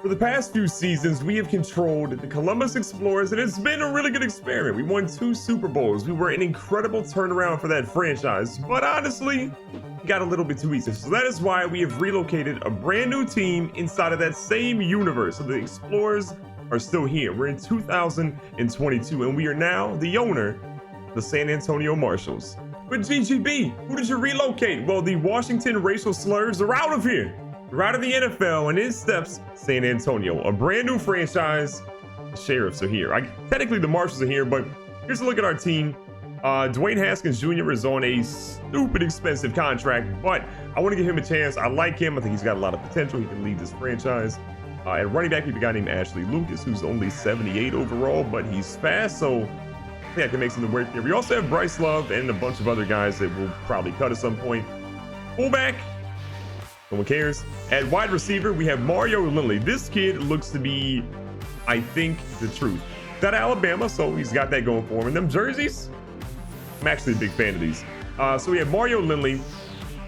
For the past few seasons, we have controlled the Columbus Explorers, and it's been a really good experiment. We won 2 Super Bowls. We were an incredible turnaround for that franchise, but honestly, it got a little bit too easy. So that is why we have relocated a brand new team inside of that same universe. So the Explorers are still here. We're in 2022, and we are now the owner of the San Antonio Marshalls. But GGB, who did you relocate? Well, the Washington racial slurs are out of here. They're out of the NFL, and in steps San Antonio, a brand new franchise. The Sheriffs are here. Technically, the Marshals are here, but here's a look at our team. Dwayne Haskins Jr. is on a stupid expensive contract, but I want to give him a chance. I like him. I think he's got a lot of potential. He can lead this franchise. At running back, we have a guy named Ashley Lucas, who's only 78 overall, but he's fast, so I think I can make something work here. We also have Bryce Love and a bunch of other guys that will probably cut at some point. Fullback, no one cares. At wide receiver, we have Mario Lindley. This kid looks to be, I think, the truth. He's out of Alabama, so he's got that going for him. And them jerseys, I'm actually a big fan of these. So we have Mario Lindley.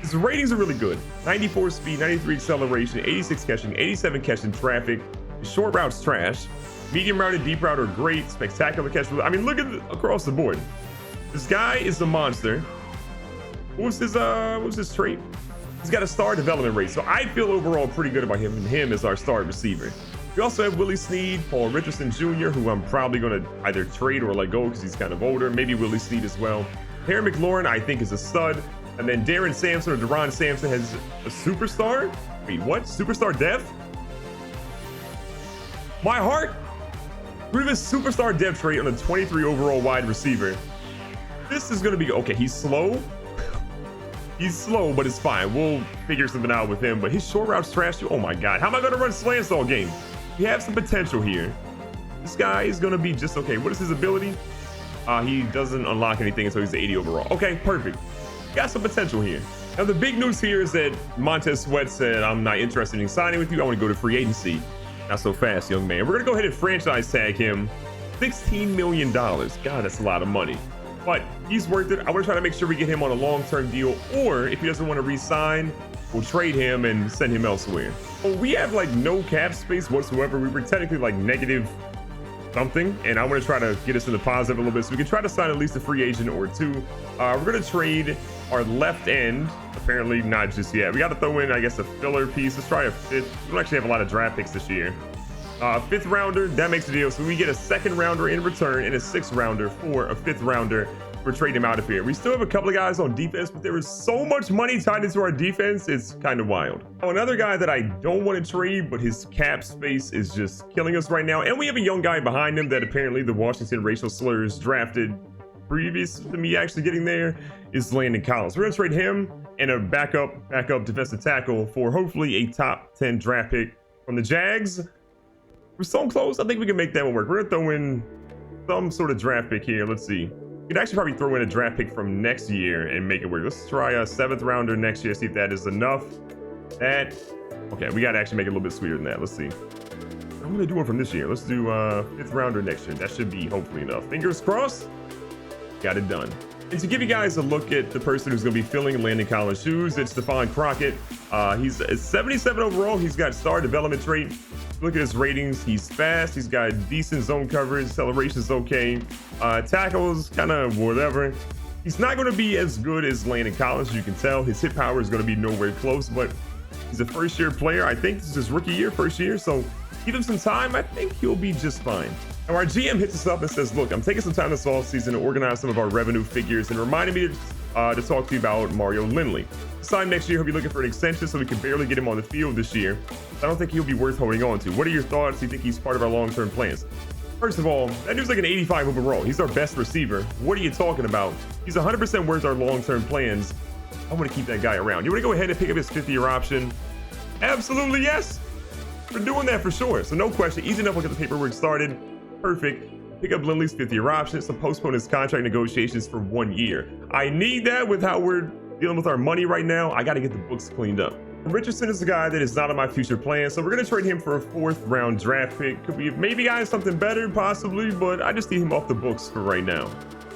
His ratings are really good. 94 speed, 93 acceleration, 86 catching, 87 catching traffic. His short routes trash. Medium route and deep route are great. Spectacular catch. I mean, look at across the board. This guy is a monster. What's his trait? He's got a star development rate, so I feel overall pretty good about him, and him as our star receiver. We also have Willie Snead, Paul Richardson Jr., who I'm probably going to either trade or let go because he's kind of older. Maybe Willie Snead as well. Harry McLaurin, I think, is a stud. And then Darren Sampson or Deron Sampson has a superstar. Wait, what? Superstar dev? My heart? We have a superstar dev trait on a 23 overall wide receiver. This is going to be okay. He's slow. He's slow, but it's fine. We'll figure something out with him. But his short routes trash too. Oh my God. How am I going to run slants all game? We have some potential here. This guy is going to be just okay. What is his ability? He doesn't unlock anything until he's 80 overall. Okay, perfect. Got some potential here. Now, the big news here is that Montez Sweat said, I'm not interested in signing with you. I want to go to free agency. Not so fast, young man. We're going to go ahead and franchise tag him. $16 million. God, that's a lot of money. But he's worth it. I want to try to make sure we get him on a long-term deal, or if he doesn't want to re-sign, we'll trade him and send him elsewhere. Well, we have like no cap space whatsoever. We were technically like negative something, and I want to try to get us in the positive a little bit so we can try to sign at least a free agent or two. We're going to trade our left end. Apparently not just yet. We got to throw in, I guess, a filler piece. Let's try a fifth. We don't actually have a lot of draft picks this year. Fifth rounder, that makes the deal. So we get a second rounder in return and a sixth rounder for a fifth rounder. We're trading him out of here. We still have a couple of guys on defense, but there is so much money tied into our defense. It's kind of wild. Now, another guy that I don't want to trade, but his cap space is just killing us right now. And we have a young guy behind him that apparently the Washington racial slurs drafted previous to me actually getting there, is Landon Collins. We're going to trade him and a backup defensive tackle for hopefully a top 10 draft pick from the Jags. We're so close. I think we can make that one work. We're going to throw in some sort of draft pick here. Let's see. We could actually probably throw in a draft pick from next year and make it work. Let's try a 7th rounder next year, see if that is enough. Okay, we got to actually make it a little bit sweeter than that. Let's see. I'm going to do one from this year. Let's do 5th rounder next year. That should be hopefully enough. Fingers crossed. Got it done. And to give you guys a look at the person who's going to be filling Landon Collins' shoes, it's Stephon Crockett. He's a 77 overall. He's got star development trait. Look at his ratings. He's fast. He's got decent zone coverage. Acceleration's okay. Tackles, kind of whatever. He's not going to be as good as Landon Collins, as you can tell. His hit power is going to be nowhere close, but he's a first-year player. I think this is his rookie year, first year. So give him some time. I think he'll be just fine. Now, our GM hits us up and says, look, I'm taking some time this offseason to organize some of our revenue figures and reminded me to talk to you about Mario Lindley. Sign next year, he'll be looking for an extension, so we can barely get him on the field this year. I don't think he'll be worth holding on to. What are your thoughts? Do you think he's part of our long-term plans? First of all, that dude's like an 85 overall. He's our best receiver. What are you talking about? He's 100% worth our long-term plans. I want to keep that guy around. You want to go ahead and pick up his 5th-year option? Absolutely, yes. We're doing that for sure. So no question. Easy enough. We'll get the paperwork started. Perfect. Pick up Lindley's 5th-year option. So postpone his contract negotiations for 1 year. I need that with how we're dealing with our money right now. I got to get the books cleaned up. Richardson is a guy that is not on my future plan, so we're going to trade him for a 4th round draft pick. Could we have maybe gotten something better, possibly, but I just need him off the books for right now.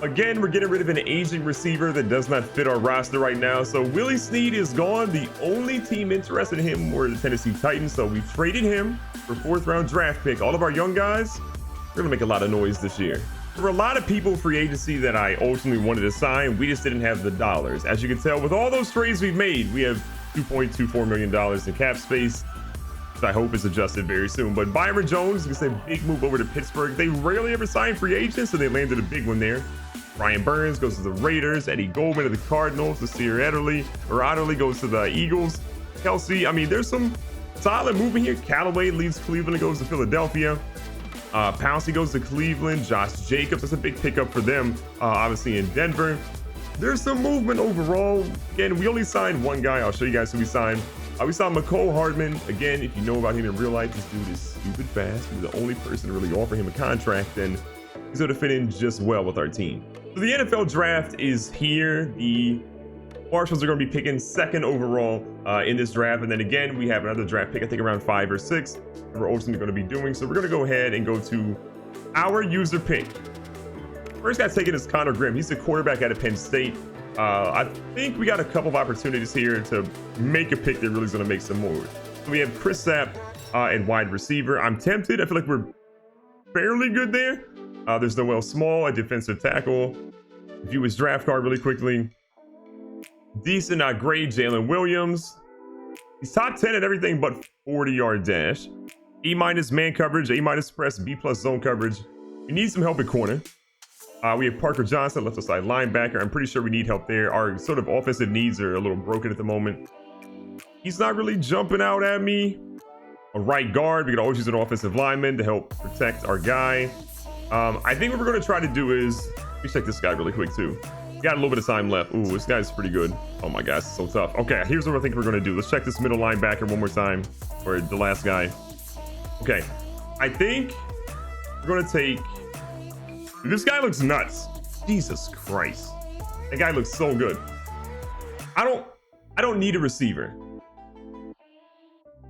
Again, we're getting rid of an aging receiver that does not fit our roster right now. So Willie Snead is gone. The only team interested in him were the Tennessee Titans. So we traded him for 4th round draft pick. All of our young guys, they're gonna make a lot of noise this year. There were a lot of people free agency that I ultimately wanted to sign. We just didn't have the dollars. As you can tell, with all those trades we've made, we have $2.24 million in cap space, which I hope is adjusted very soon. But Byron Jones is a big move over to Pittsburgh. They rarely ever sign free agents, so they landed a big one there. Ryan Burns goes to the Raiders. Eddie Goldman to the Cardinals. Nasir Adderley goes to the Eagles. Kelsey, I mean, there's some solid movement here. Callaway leaves Cleveland and goes to Philadelphia. Pouncey goes to Cleveland. Josh Jacobs, that's a big pickup for them, obviously in Denver. There's some movement overall. Again, we only signed one guy. I'll show you guys who we signed. We saw McCole Hardman. Again, if you know about him in real life, this dude is stupid fast. We're the only person to really offer him a contract, and he's going to fit in just well with our team. So the NFL draft is here. The Marshalls are going to be picking 2nd overall in this draft. And then again, we have another draft pick, I think around 5 or 6, that we're ultimately going to be doing. So we're going to go ahead and go to our user pick. First guy taken is Connor Grimm. He's the quarterback out of Penn State. I think we got a couple of opportunities here to make a pick that really is going to make some moves. So we have Chris Sapp and wide receiver. I'm tempted. I feel like we're fairly good there. There's Noel Small, a defensive tackle. View his draft card really quickly. Decent, not great. Jalen Williams. He's top 10 at everything but 40-yard dash. E- man coverage, A- press, B+ zone coverage. We need some help at corner. We have Parker Johnson, left side linebacker. I'm pretty sure we need help there. Our sort of offensive needs are a little broken at the moment. He's not really jumping out at me. A right guard. We could always use an offensive lineman to help protect our guy. I think what we're going to try to do is... Let me check this guy really quick, too. We got a little bit of time left. Ooh, this guy's pretty good. Oh, my gosh, it's so tough. Okay, here's what I think we're going to do. Let's check this middle linebacker one more time. Or the last guy. Okay. I think we're going to take... This guy looks nuts. Jesus Christ. That guy looks so good. I don't need a receiver.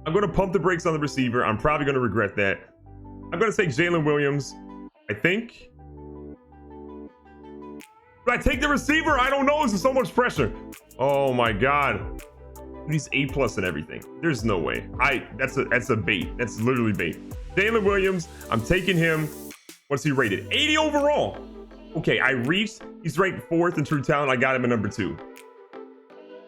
I'm going to pump the brakes on the receiver. I'm probably going to regret that. I'm going to take Jalen Williams, I think. Do I take the receiver? I don't know. This is so much pressure. Oh my God. He's A+ and everything. There's no way. That's a bait. That's literally bait. Jalen Williams, I'm taking him. What's he rated? 80 overall. Okay, I reached. He's ranked 4th in true talent. I got him at number 2.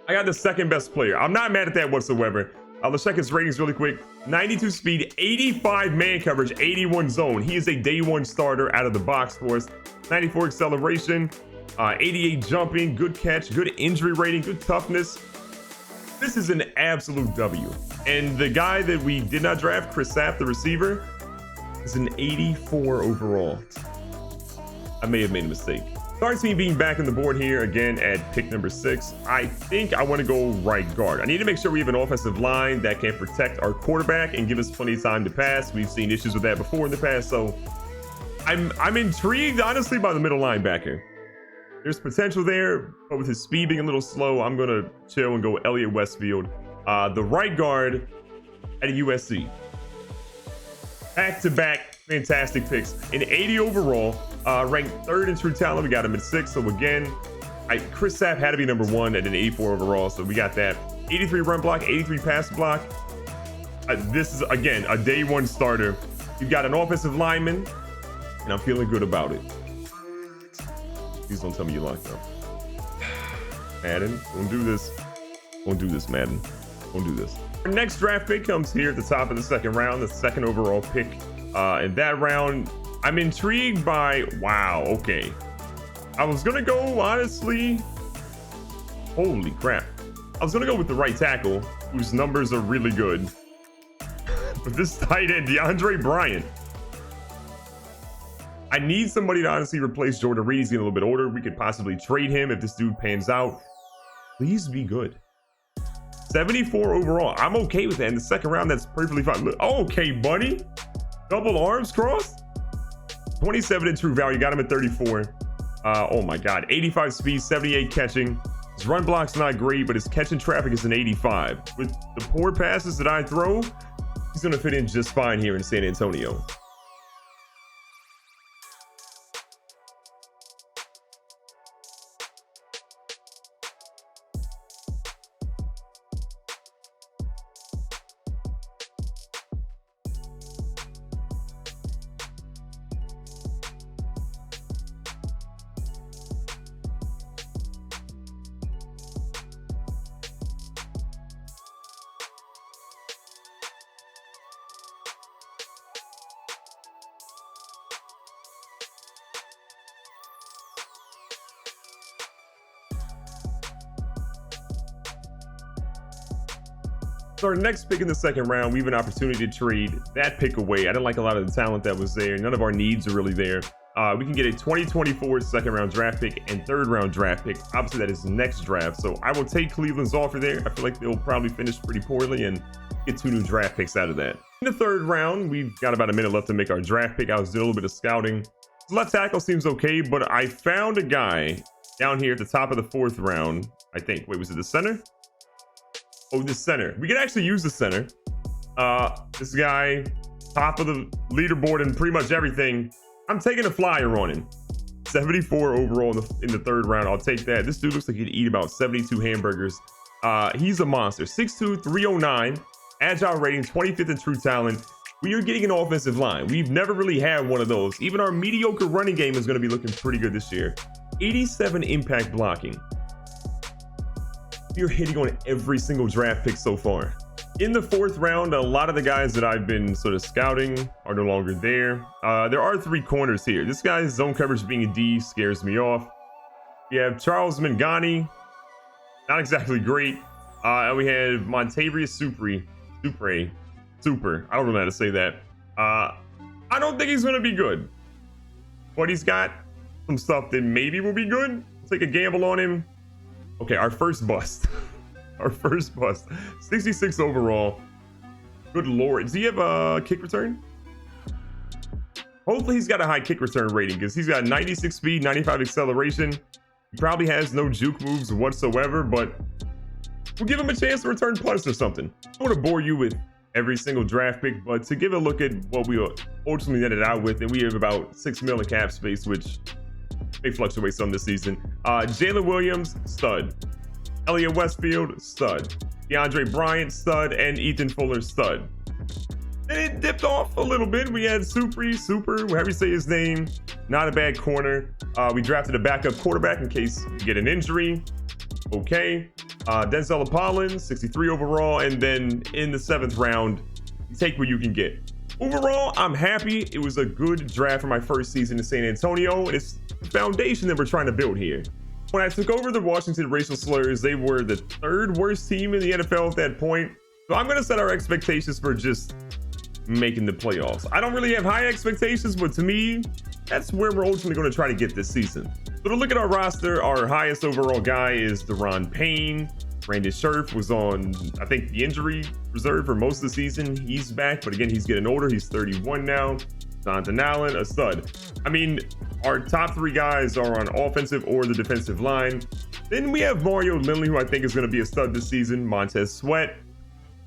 I got the 2nd best player. I'm not mad at that whatsoever. Let's check his ratings really quick. 92 speed, 85 man coverage, 81 zone. He is a day 1 starter out of the box for us. 94 acceleration, 88 jumping, good catch, good injury rating, good toughness. This is an absolute W. And the guy that we did not draft, Chris Sapp, the receiver, is an 84 overall. I may have made a mistake. Sorry to me being back on the board here again at pick number 6. I think I want to go right guard. I need to make sure we have an offensive line that can protect our quarterback and give us plenty of time to pass. We've seen issues with that before in the past, so I'm intrigued honestly by the middle linebacker. There's potential there, but with his speed being a little slow, I'm gonna chill and go Elliott Westfield. The right guard at USC. Back-to-back fantastic picks. An 80 overall, ranked 3rd in true talent. We got him at 6. So again, Chris Sapp had to be number 1 at an 84 overall. So we got that. 83 run block, 83 pass block. This is, again, a day 1 starter. You've got an offensive lineman, and I'm feeling good about it. Please don't tell me you locked up. Madden, don't do this. Don't do this, Madden. Don't do this. Our next draft pick comes here at the top of the 2nd round, the 2nd overall pick. In that round, I'm intrigued by, wow, okay. I was gonna go, honestly, holy crap. I was gonna go with the right tackle, whose numbers are really good. But this tight end, DeAndre Bryant. I need somebody to honestly replace Jordan Reed. He's getting a little bit older. We could possibly trade him if this dude pans out. Please be good. 74 overall. I'm okay with that. In the 2nd round, that's perfectly fine. Look, okay, buddy. Double arms crossed. 27 in true value. Got him at 34. Oh my God. 85 speed, 78 catching. His run block's not great, but his catching traffic is an 85. With the poor passes that I throw, he's going to fit in just fine here in San Antonio. So our next pick in the second round, we have an opportunity to trade that pick away. I didn't like a lot of the talent that was there. None of our needs are really there. We can get a 2024 second round draft pick and third round draft pick. Obviously, that is next draft. So I will take Cleveland's offer there. I feel like they'll probably finish pretty poorly and get 2 new draft picks out of that. In the third round, we've got about a minute left to make our draft pick. I was doing a little bit of scouting. So left tackle seems okay, but I found a guy down here at the top of the fourth round, I think. Wait, was it the center? Oh, the center. We can actually use the center. This guy, top of the leaderboard and pretty much everything. I'm taking a flyer on him. 74 overall in the third round. I'll take that. This dude looks like he'd eat about 72 hamburgers. He's a monster. 6'2", 309, agile rating, 25th in true talent. We are getting an offensive line. We've never really had one of those. Even our mediocre running game is going to be looking pretty good this year. 87 impact blocking. You're hitting on every single draft pick so far. In the fourth round, a lot of the guys that I've been sort of scouting are no longer there. There are 3 corners here. This guy's zone coverage being a D scares me off. We have Charles Mangani, not exactly great. And we have Montavious Super. I don't know how to say that. I don't think he's going to be good, but he's got some stuff that maybe will be good. Take a gamble on him. Okay, our first bust. Our first bust. 66 overall. Good lord. Does he have a kick return? Hopefully he's got a high kick return rating because he's got 96 speed, 95 acceleration. He probably has no juke moves whatsoever, but we'll give him a chance to return punts or something. I don't want to bore you with every single draft pick, but to give a look at what we ultimately ended out with, and we have about 6 million cap space, which may fluctuate some this season. Jalen Williams, stud. Elliott Westfield, stud. DeAndre Bryant, stud. And Ethan Fuller, stud. Then it dipped off a little bit. We had Super, whatever you say his name. Not a bad corner. We drafted a backup quarterback in case you get an injury. Okay. Denzel Apollon, 63 overall. And then in the 7th round, take what you can get. Overall, I'm happy. It was a good draft for my first season in San Antonio. And it's the foundation that we're trying to build here. When I took over the Washington Racial Slurs, they were the 3rd worst team in the NFL at that point. So I'm going to set our expectations for just making the playoffs. I don't really have high expectations, but to me, that's where we're ultimately going to try to get this season. So to look at our roster, our highest overall guy is Deron Payne. Brandon Scherf was on, I think, the injury reserve for most of the season. He's back, but again, he's getting older. He's 31 now. Jonathan Allen, a stud. I mean, our top 3 guys are on offensive or the defensive line. Then we have Mario Lindley, who I think is going to be a stud this season. Montez Sweat.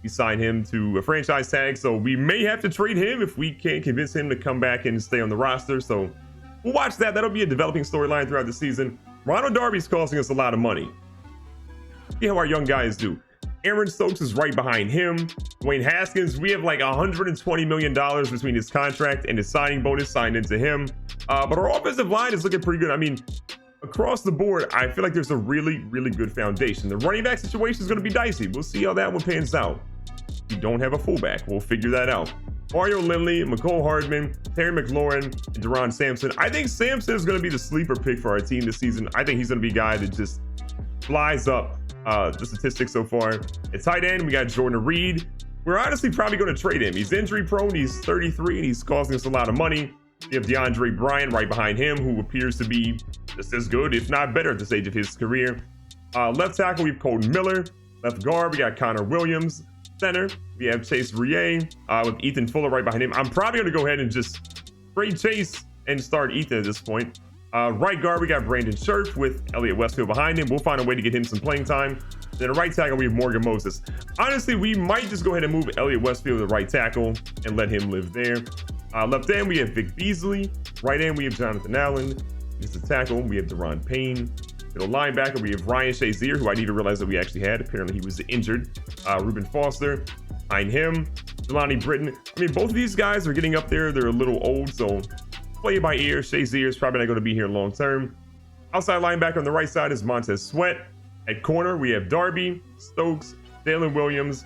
We signed him to a franchise tag, so we may have to trade him if we can't convince him to come back and stay on the roster. So we'll watch that. That'll be a developing storyline throughout the season. Ronald Darby's costing us a lot of money. See how our young guys do. Aaron Stokes is right behind him. Dwayne Haskins, we have like $120 million between his contract and his signing bonus signed into him. But our offensive line is looking pretty good. I mean, across the board, I feel like there's a really, really good foundation. The running back situation is going to be dicey. We'll see how that one pans out. We don't have a fullback. We'll figure that out. Mario Lindley, McCole Hardman, Terry McLaurin, and Deron Sampson. I think Sampson is going to be the sleeper pick for our team this season. I think he's going to be a guy that just flies up the statistics so far. At tight end, we got Jordan Reed. We're honestly probably going to trade him. He's injury prone. He's 33 and he's costing us a lot of money. We have DeAndre Bryant right behind him, who appears to be just as good, if not better, at this stage of his career. Left tackle, we have Colton Miller. Left guard, we got Connor Williams. Center, we have Chase Rie with Ethan Fuller right behind him. I'm probably going to go ahead and just trade Chase and start Ethan at this point. Right guard, we got Brandon Scherf with Elliott Westfield behind him. We'll find a way to get him some playing time. Then at right tackle, we have Morgan Moses. Honestly, we might just go ahead and move Elliott Westfield to right tackle and let him live there. Left end, we have Vic Beasley. Right end, we have Jonathan Allen. It's the tackle, we have Deron Payne. Middle linebacker, we have Ryan Shazier, who I need to realize that we actually had. Apparently, he was injured. Reuben Foster. Behind him, Jelani Britton. I mean, both of these guys are getting up there. They're a little old, so play it by ear. Shazier is probably not going to be here long term. Outside linebacker on the right side is Montez Sweat. At corner, we have Darby, Stokes, Jalen Williams,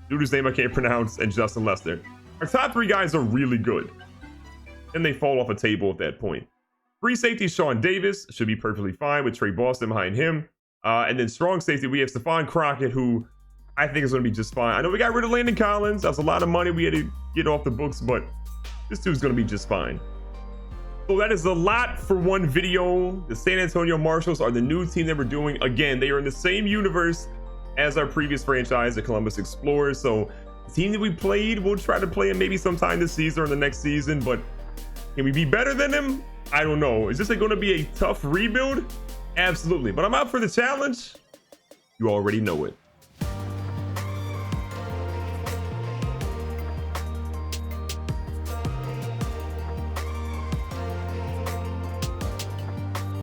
dude whose name I can't pronounce, and Justin Lester. Our top 3 guys are really good. And they fall off a table at that point. Free safety, Sean Davis, should be perfectly fine with Trey Boston behind him. And then strong safety, we have Stephon Crockett, who I think it's going to be just fine. I know we got rid of Landon Collins. That's a lot of money we had to get off the books, but this dude's going to be just fine. So that is a lot for one video. The San Antonio Marshals are the new team that we're doing. Again, they are in the same universe as our previous franchise, the Columbus Explorers. So the team that we played, we'll try to play them maybe sometime this season or the next season, but can we be better than them? I don't know. Is this going to be a tough rebuild? Absolutely. But I'm out for the challenge. You already know it.